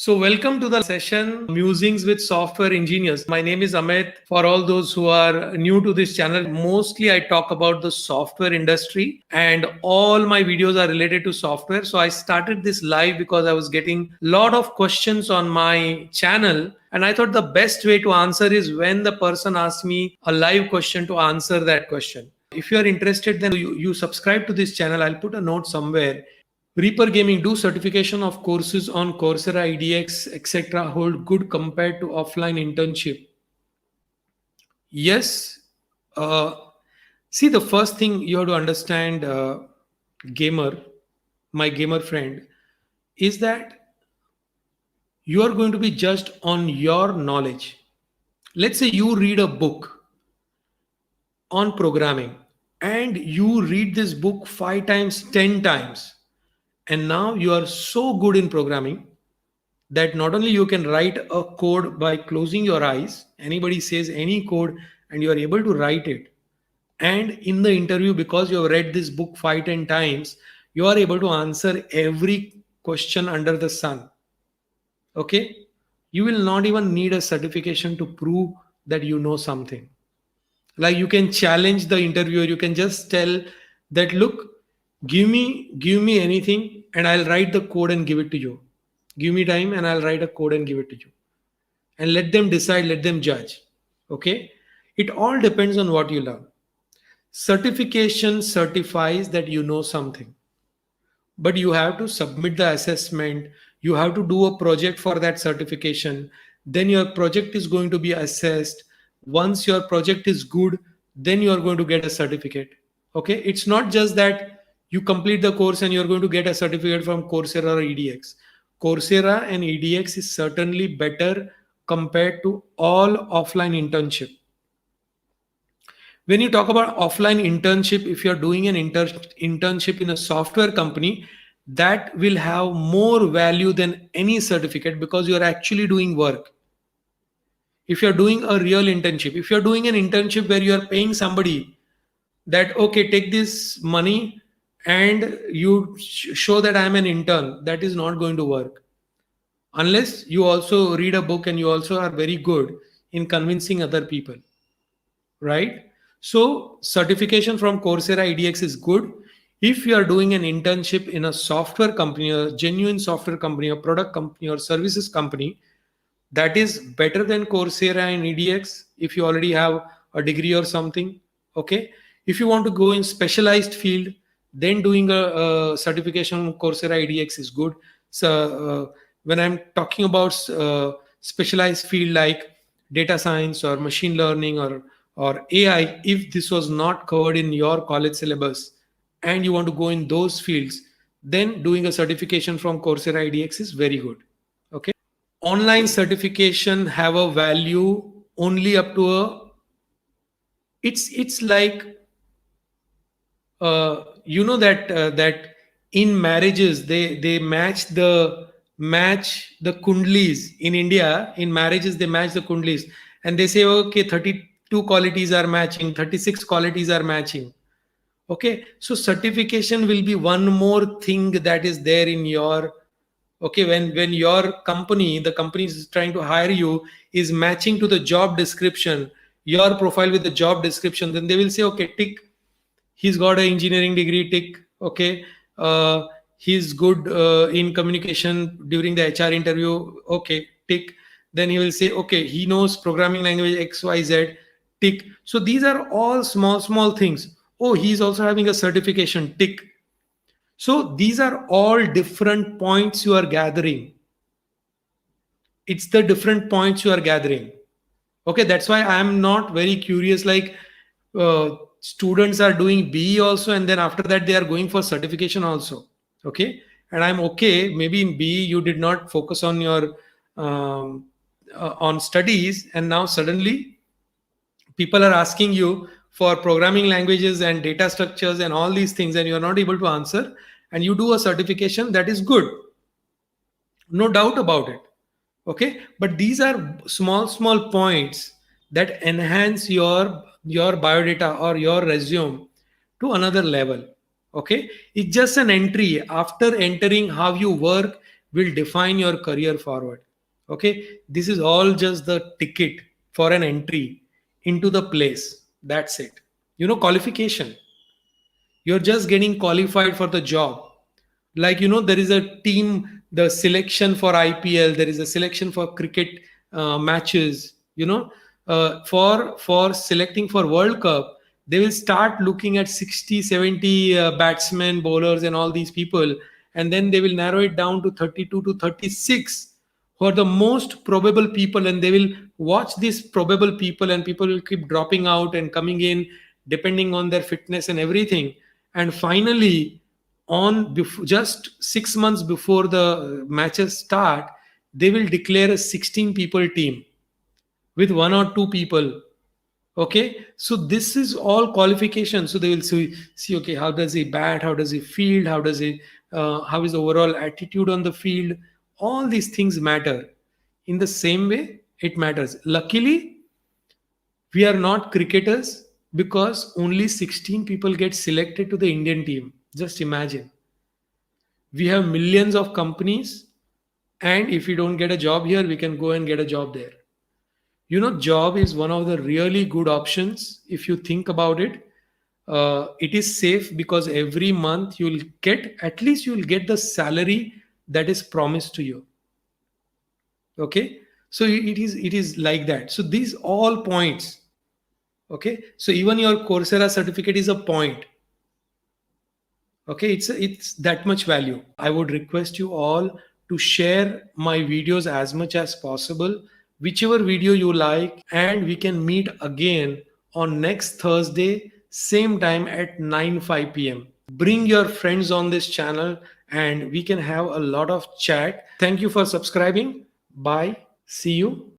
So, welcome to the session Musings with Software Engineers. My name is Amit. For all those who are new to this channel, mostly I talk about the software industry and all my videos are related to software. So, I started this live because I was getting a lot of questions on my channel. And I thought the best way to answer is when the person asks me a live question to answer that question. If you are interested, then you subscribe to this channel. I'll put a note somewhere. Reaper Gaming do certification of courses on Coursera, EDX, etc. hold good compared to offline internship. Yes. Uh, See, the first thing you have to understand, gamer, my gamer friend, is that you are going to be judged on your knowledge. Let's say you read a book on programming and you read this book 5 times, 10 times, and now you are so good in programming that not only you can write a code by closing your eyes, anybody says any code and you are able to write it, and in the interview, because you have read this book 5 10 times, you are able to answer every question under the sun. Okay, you will not even need a certification to prove that you know something. Like, you can challenge the interviewer, you can just tell that, look, give me anything and I'll write the code and give it to you. Give me time and I'll write a code and give it to you, and let them decide, let them judge. Okay, it all depends on what you learn. Certification certifies that you know something, but you have to submit the assessment, you have to do a project for that certification, then your project is going to be assessed. Once your project is good, then you are going to get a certificate. Okay, it's not just that you complete the course and you're going to get a certificate from Coursera or EDX. Coursera and EDX is certainly better compared to all offline internship. When you talk about offline internship, if you're doing an internship in a software company, that will have more value than any certificate because you're actually doing work. If you're doing a real internship, if you're doing an internship where you're paying somebody that, okay, take this money and you show that I'm an intern, that is not going to work unless you also read a book and you also are very good in convincing other people, right? So certification from Coursera, EDX is good. If you are doing an internship in a software company, a genuine software company, a product company or services company, that is better than Coursera and EDX if you already have a degree or something. Okay, if you want to go in specialized field, then doing a certification on Coursera, EDX is good. So when I'm talking about specialized field like data science or machine learning or AI, if this was not covered in your college syllabus and you want to go in those fields, then doing a certification from Coursera, EDX is very good. Okay, online certification have a value only up to a, it's like, that in marriages they match the kundlis in India. In marriages they match the kundlis and they say, okay, 32 qualities are matching, 36 qualities are matching. Okay, so certification will be one more thing that is there in your, okay, when your company, the company is trying to hire you, is matching to the job description, your profile with the job description, then they will say, okay, tick, he's got an engineering degree, tick. Okay, he's good in communication during the HR interview, okay, tick. Then he will say, okay, he knows programming language XYZ, tick. So these are all small things. Oh, he's also having a certification, tick. So these are all different points you are gathering. It's the different points you are gathering. Okay, that's why I'm not very curious. Like, students are doing BE also, and then after that they are going for certification also. Okay, and I'm okay. Maybe in BE you did not focus on your on studies, and now suddenly people are asking you for programming languages and data structures and all these things, and you are not able to answer, and you do a certification. That is good, no doubt about it. Okay, but these are small points that enhance your biodata or your resume to another level. Okay, it's just an entry. After entering how you work, will define your career forward. Okay, this is all just the ticket for an entry into the place. That's it. Qualification, you're just getting qualified for the job. Like, there is a team, the selection for IPL, there is a selection for cricket matches. For selecting for World Cup, they will start looking at 60, 70 batsmen, bowlers, and all these people, and then they will narrow it down to 32 to 36 who are the most probable people, and they will watch these probable people, and people will keep dropping out and coming in depending on their fitness and everything. And finally, just 6 months before the matches start, they will declare a 16 people team with one or two people. Okay, so this is all qualification. So they will see, okay, how does he bat, how does he field, how is the overall attitude on the field. All these things matter. In the same way, it matters. Luckily, we are not cricketers, because only 16 people get selected to the Indian team. Just imagine, we have millions of companies, and if we don't get a job here, we can go and get a job there. Job is one of the really good options. If you think about it, it is safe, because every month you'll get the salary that is promised to you. Okay, so it is like that. So these all points. Okay, so even your Coursera certificate is a point. Okay, it's that much value. I would request you all to share my videos as much as possible, whichever video you like, and we can meet again on next Thursday, same time at 9:05 p.m. Bring your friends on this channel, and we can have a lot of chat. Thank you for subscribing. Bye, see you.